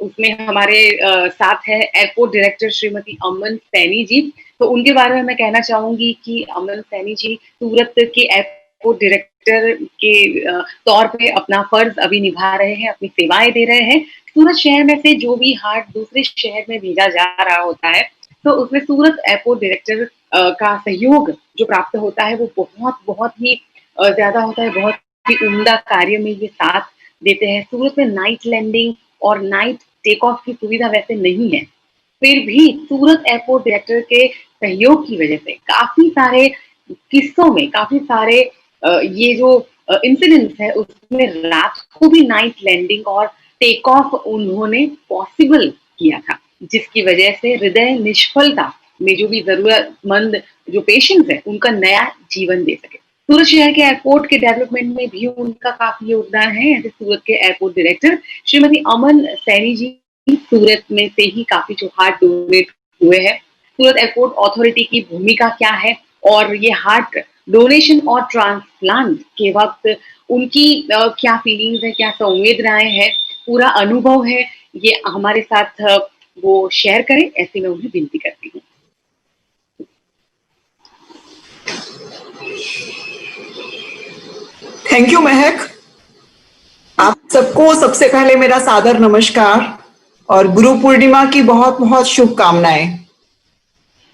उसमें हमारे साथ है एयरपोर्ट डायरेक्टर श्रीमती अमन सैनी जी। तो उनके बारे में मैं कहना चाहूँगी कि अमन सैनी जी सूरत के एयरपोर्ट डायरेक्टर के तौर पे अपना फ़र्ज़ अभी निभा रहे हैं, अपनी सेवाएँ दे रहे हैं। सूरत शहर में से जो भी हार्ट दूसरे शहर में भेजा जा रहा होता है, तो उसमें सूरत एयरपोर्ट डायरेक्टर का सहयोग जो प्राप्त होता है, वो बहुत ही ज़्यादा होता है, बहुत ही उम्दा कार्य में ये साथ देते हैं। सूरत में नाइट लैंडिंग और नाइट टेक ऑफ की सुविधा वैसे नहीं है, फिर भी सूरत एयरपोर्ट डायरेक्टर के सहयोग की वजह से काफ़ी सारे किस्सों में, काफ़ी सारे ये जो इंसिडेंट्स है, उसमें रात को भी नाइट लैंडिंग और टेक ऑफ उन्होंने पॉसिबल किया था, जिसकी वजह से हृदय निष्फलता में जो भी ज़रूरतमंद जो पेशेंट्स हैं, उनका नया जीवन दे सके। सूरत शहर के एयरपोर्ट के डेवलपमेंट में भी उनका काफ़ी योगदान है। ऐसे सूरत के एयरपोर्ट डायरेक्टर श्रीमती अमन सैनी जी सूरत में से ही काफ़ी जो हार्ट डोनेट हुए हैं। सूरत एयरपोर्ट अथॉरिटी की भूमिका क्या है और ये हार्ट डोनेशन और ट्रांसप्लांट के वक़्त उनकी क्या फीलिंग्स है, क्या संवेदनाएँ हैं, पूरा अनुभव है, ये हमारे साथ वो शेयर करें, ऐसी मैं उन्हें विनती करती हूँ। थैंक यू महक। आप सबको सबसे पहले मेरा सादर नमस्कार और गुरु पूर्णिमा की बहुत बहुत शुभकामनाएं।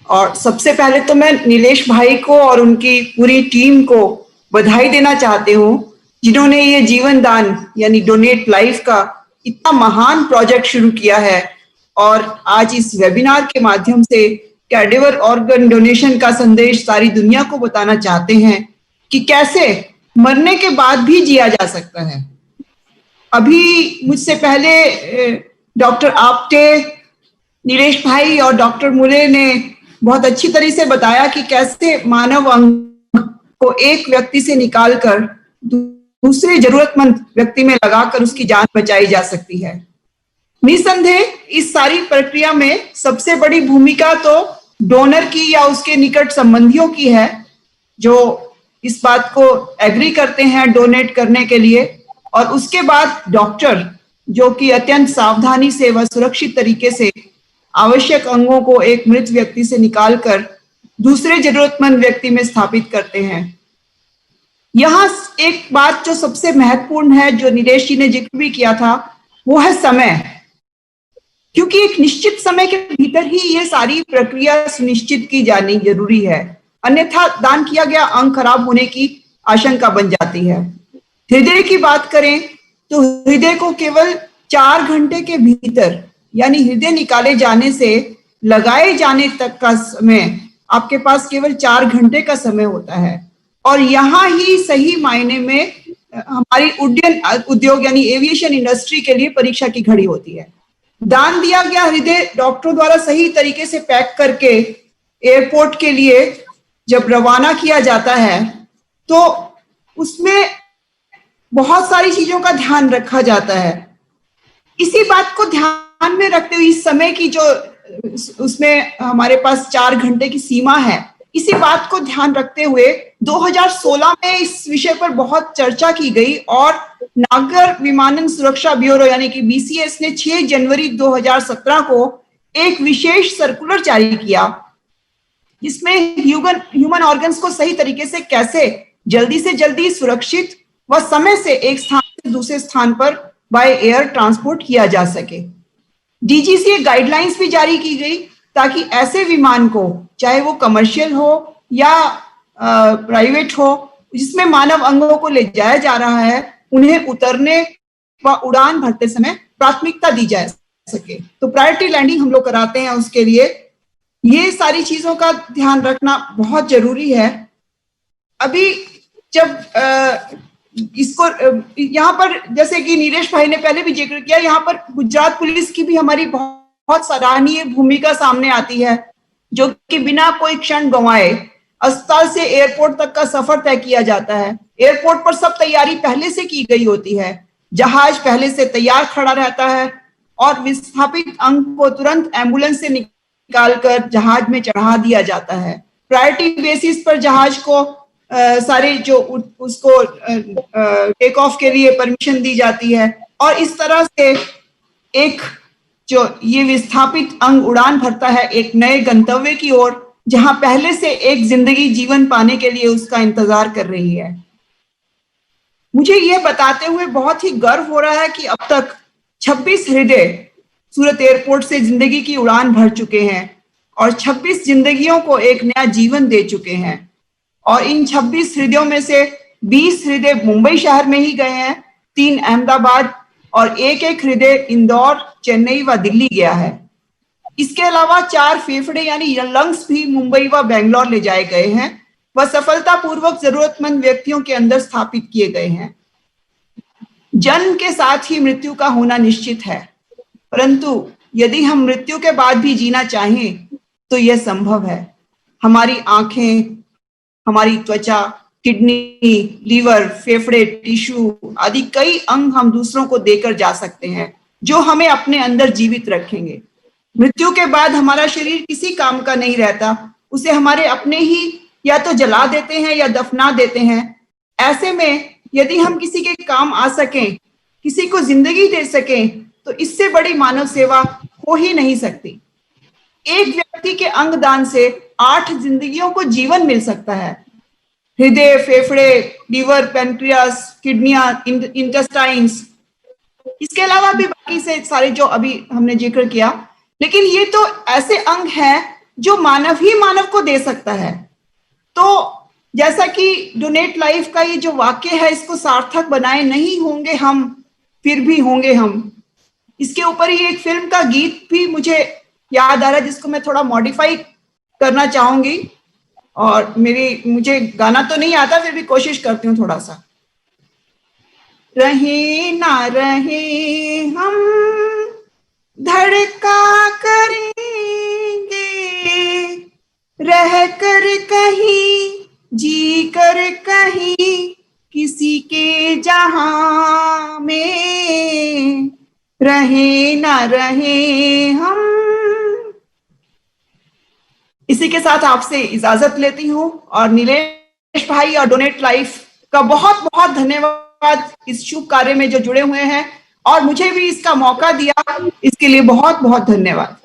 और सबसे पहले तो मैं नीलेश भाई को और उनकी पूरी टीम को बधाई देना चाहती हूँ, जिन्होंने ये जीवन दान यानी डोनेट लाइफ का इतना महान प्रोजेक्ट शुरू किया है और आज इस वेबिनार के माध्यम से कैडेवर ऑर्गन डोनेशन का संदेश सारी दुनिया को बताना चाहते हैं कि कैसे मरने के बाद भी जिया जा सकता है। अभी मुझसे पहले डॉक्टर आप्टे, नीलेश भाई और डॉक्टर मुले ने बहुत अच्छी तरह से बताया कि कैसे मानव अंग को एक व्यक्ति से निकालकर दूसरे जरूरतमंद व्यक्ति में लगाकर उसकी जान बचाई जा सकती है। निसंदेह इस सारी प्रक्रिया में सबसे बड़ी भूमिका तो डोनर की या उसके निकट संबंधियों की है, जो इस बात को एग्री करते हैं डोनेट करने के लिए, और उसके बाद डॉक्टर जो कि अत्यंत सावधानी से व सुरक्षित तरीके से आवश्यक अंगों को एक मृत व्यक्ति से निकालकर दूसरे जरूरतमंद व्यक्ति में स्थापित करते हैं। यहाँ एक बात जो सबसे महत्वपूर्ण है, जो नीलेश जी ने जिक्र भी किया था, वो है समय, क्योंकि एक निश्चित समय के भीतर ही ये सारी प्रक्रिया सुनिश्चित की जानी जरूरी है, अन्यथा दान किया गया अंग खराब होने की आशंका बन जाती है। हृदय की बात करें तो हृदय को केवल 4 घंटे के भीतर यानी हृदय निकाले जाने से लगाए जाने तक का समय आपके पास केवल 4 घंटे का समय होता है, और यहाँ ही सही मायने में हमारी उड्डयन उद्योग यानी एविएशन इंडस्ट्री के लिए परीक्षा की घड़ी होती है। दान दिया गया हृदय डॉक्टरों द्वारा सही तरीके से पैक करके एयरपोर्ट के लिए जब रवाना किया जाता है तो उसमें बहुत सारी चीजों का ध्यान रखा जाता है। इसी बात को ध्यान में रखते हुए इस समय की जो उसमें हमारे पास 4 घंटे की सीमा है, इसी बात को ध्यान रखते हुए 2016 में इस विषय पर बहुत चर्चा की गई और नागर विमानन सुरक्षा ब्यूरो यानी कि BCS ने 6 जनवरी 2017 को एक विशेष सर्कुलर जारी किया, जिसमें ह्यूमन ऑर्गन्स को सही तरीके से कैसे जल्दी से जल्दी सुरक्षित व समय से एक स्थान से दूसरे स्थान पर बाय एयर ट्रांसपोर्ट किया जा सके। DGCA गाइडलाइंस भी जारी की गई ताकि ऐसे विमान को, चाहे वो कमर्शियल हो या प्राइवेट हो, जिसमें मानव अंगों को ले जाया जा रहा है, उन्हें उतरने व उड़ान भरते समय प्राथमिकता दी जा सके। तो प्रायोरिटी लैंडिंग हम लोग कराते हैं, उसके लिए ये सारी चीजों का ध्यान रखना बहुत जरूरी है। अभी जब इसको यहाँ पर, जैसे कि नीलेश भाई ने पहले भी जिक्र किया, यहाँ पर गुजरात पुलिस की भी हमारी बहुत सराहनीय भूमिका सामने आती है, जो कि बिना कोई क्षण गंवाए अस्पताल से एयरपोर्ट तक का सफर तय किया जाता है। एयरपोर्ट पर सब तैयारी पहले से की गई होती है, जहाज पहले से तैयार खड़ा रहता है और विस्थापित अंग को तुरंत एम्बुलेंस से निकालकर जहाज में चढ़ा दिया जाता है। प्रायोरिटी बेसिस पर जहाज को सारे जो उसको टेक ऑफ के लिए परमिशन दी जाती है, और इस तरह से एक जो ये विस्थापित अंग उड़ान भरता है एक नए गंतव्य की ओर, जहां पहले से एक जिंदगी जीवन पाने के लिए उसका इंतजार कर रही है। मुझे ये बताते हुए बहुत ही गर्व हो रहा है कि अब तक 26 हृदय सूरत एयरपोर्ट से जिंदगी की उड़ान भर चुके हैं और 26 जिंदगियों को एक नया जीवन दे चुके हैं। और इन 26 हृदयों में से 20 हृदय मुंबई शहर में ही गए हैं, 3 अहमदाबाद और एक हृदय इंदौर, चेन्नई व दिल्ली गया है। इसके अलावा 4 फेफड़े यानी लंग्स भी मुंबई व बेंगलोर ले जाए गए हैं व सफलतापूर्वक जरूरतमंद व्यक्तियों के अंदर स्थापित किए गए हैं। जन्म के साथ ही मृत्यु का होना निश्चित है, परंतु यदि हम मृत्यु के बाद भी जीना चाहें तो यह संभव है। हमारी आंखें, हमारी त्वचा, किडनी, लीवर, फेफड़े, टिश्यू आदि कई अंग हम दूसरों को देकर जा सकते हैं जो हमें अपने अंदर जीवित रखेंगे। मृत्यु के बाद हमारा शरीर किसी काम का नहीं रहता, उसे हमारे अपने ही या तो जला देते हैं या दफना देते हैं। ऐसे में यदि हम किसी के काम आ सकें, किसी को जिंदगी दे सकें, तो इससे बड़ी मानव सेवा हो ही नहीं सकती। एक व्यक्ति के अंग दान से 8 जिंदगियों को जीवन मिल सकता है। हृदय, फेफड़े, लीवर, पैनक्रियास, किडनियां, इंटेस्टाइन्स, इसके अलावा भी बाकी से सारे जो अभी हमने जिक्र किया, लेकिन ये तो ऐसे अंग हैं जो मानव ही मानव को दे सकता है। तो जैसा कि डोनेट लाइफ का ये जो वाक्य है, इसको सार्थक बनाए नहीं होंगे हम, फिर भी होंगे हम। इसके ऊपर ही एक फिल्म का गीत भी मुझे याद आ रहा है, जिसको मैं थोड़ा मॉडिफाई करना चाहूंगी। और मुझे गाना तो नहीं आता, फिर भी कोशिश करती हूँ थोड़ा सा। रहे ना रहे हम धड़का करेंगे, रह कर कहीं, जी कर कहीं, किसी के जहां में रहे ना रहे हम। इसी के साथ आपसे इजाजत लेती हूँ और नीलेश भाई और डोनेट लाइफ का बहुत बहुत धन्यवाद इस शुभ कार्य में जो जुड़े हुए हैं और मुझे भी इसका मौका दिया, इसके लिए बहुत बहुत धन्यवाद।